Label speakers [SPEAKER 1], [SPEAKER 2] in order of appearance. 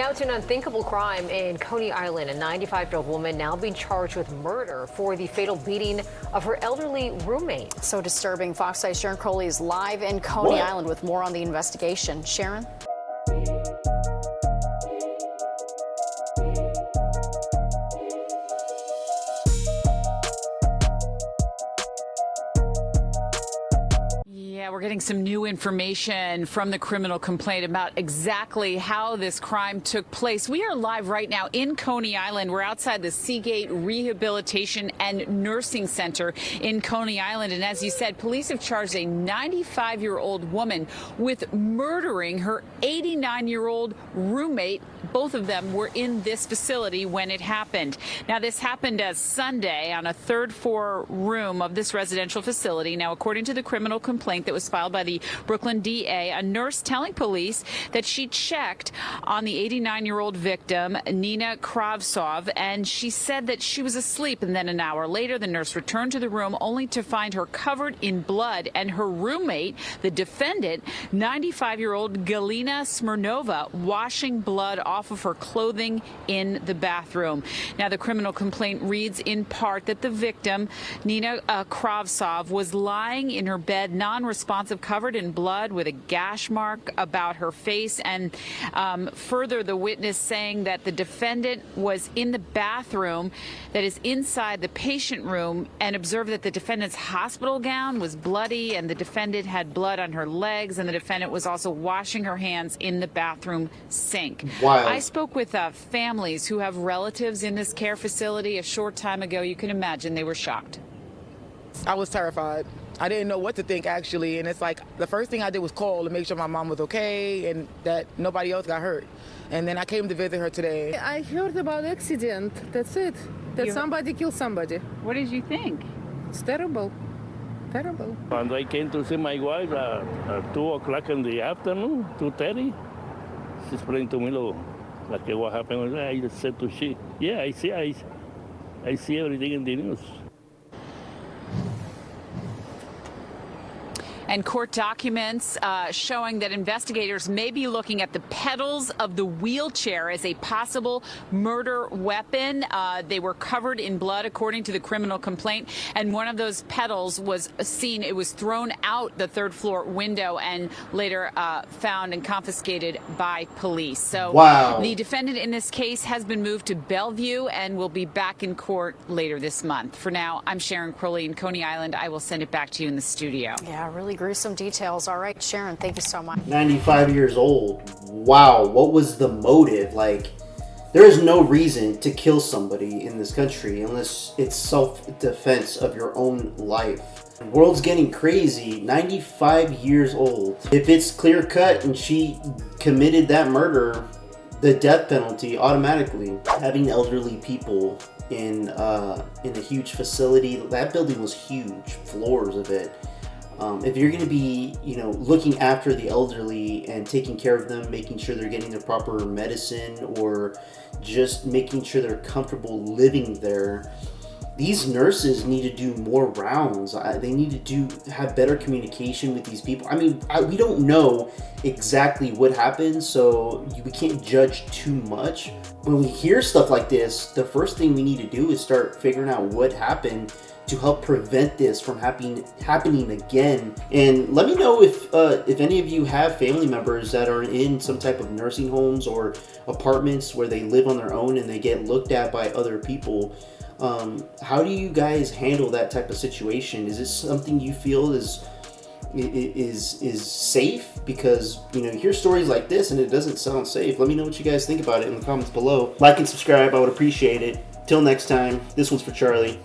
[SPEAKER 1] Now to an unthinkable crime in Coney Island. A 95-year-old woman now being charged with murder for the fatal beating of her elderly roommate.
[SPEAKER 2] So disturbing. Fox 5's Sharon Crowley is live in Coney Island with more on the investigation. Sharon?
[SPEAKER 3] Yeah, we're getting some new information from the criminal complaint about exactly how this crime took place. We are live right now in Coney Island. We're outside the Seagate Rehabilitation and Nursing Center in Coney Island. And as you said, police have charged a 95-year-old woman with murdering her 89-year-old roommate. Both of them were in this facility when it happened. Now, this happened as Sunday on a third-floor room of this residential facility. Now, according to the criminal complaint that was filed by the Brooklyn DA, a nurse telling police that she checked on the 89-year-old victim, Nina Kravtsov, and she said that she was asleep. And then an hour later, the nurse returned to the room only to find her covered in blood and her roommate, the defendant, 95-year-old Galina Smirnova, washing blood off of her clothing in the bathroom. Now, the criminal complaint reads in part that the victim, Nina Kravtsov, was lying in her bed, non-responsive, covered in blood with a gash mark about her face. And further, the witness saying that the defendant was in the bathroom that is inside the patient room and observed that the defendant's hospital gown was bloody and the defendant had blood on her legs, and the defendant was also washing her hands in the bathroom sink.
[SPEAKER 4] Wow.
[SPEAKER 3] I spoke with families who have relatives in this care facility a short time ago. You can imagine they were shocked.
[SPEAKER 5] I was terrified. I didn't know what to think, actually. And it's like the first thing I did was call to make sure my mom was okay and that nobody else got hurt. And then I came to visit her today.
[SPEAKER 6] I heard about accident. That's it. That somebody killed somebody.
[SPEAKER 3] What did you think?
[SPEAKER 6] It's terrible. Terrible.
[SPEAKER 7] And I came to see my wife at 2 o'clock in the afternoon, 2:30. She explained to me like what happened. I just said to she, yeah, I see everything in the news.
[SPEAKER 3] And court documents showing that investigators may be looking at the pedals of the wheelchair as a possible murder weapon. They were covered in blood, according to the criminal complaint. And one of those pedals was seen. It was thrown out the third-floor window and later found and confiscated by police. So
[SPEAKER 4] wow.
[SPEAKER 3] The defendant in this case has been moved to Bellevue and will be back in court later this month. For now, I'm Sharon Crowley in Coney Island. I will send it back to you in the studio.
[SPEAKER 2] Yeah, really gruesome details. All right, Sharon, thank you so much.
[SPEAKER 4] 95 years old. Wow, what was the motive? Like, there is no reason to kill somebody in this country unless it's self-defense of your own life. The world's getting crazy. 95 years old. If it's clear-cut and she committed that murder, the death penalty automatically. Having elderly people in a huge facility, that building was huge, floors of it. If you're going to be, looking after the elderly and taking care of them, making sure they're getting the proper medicine or just making sure they're comfortable living there, these nurses need to do more rounds. They need to have better communication with these people. I mean, we don't know exactly what happened, so we can't judge too much. When we hear stuff like this, the first thing we need to do is start figuring out what happened to help prevent this from happening again. And let me know if any of you have family members that are in some type of nursing homes or apartments where they live on their own and they get looked at by other people. How do you guys handle that type of situation? Is this something you feel is safe? Because you hear stories like this and it doesn't sound safe. Let me know what you guys think about it in the comments below. Like and subscribe, I would appreciate it. Till next time, this one's for Charlie.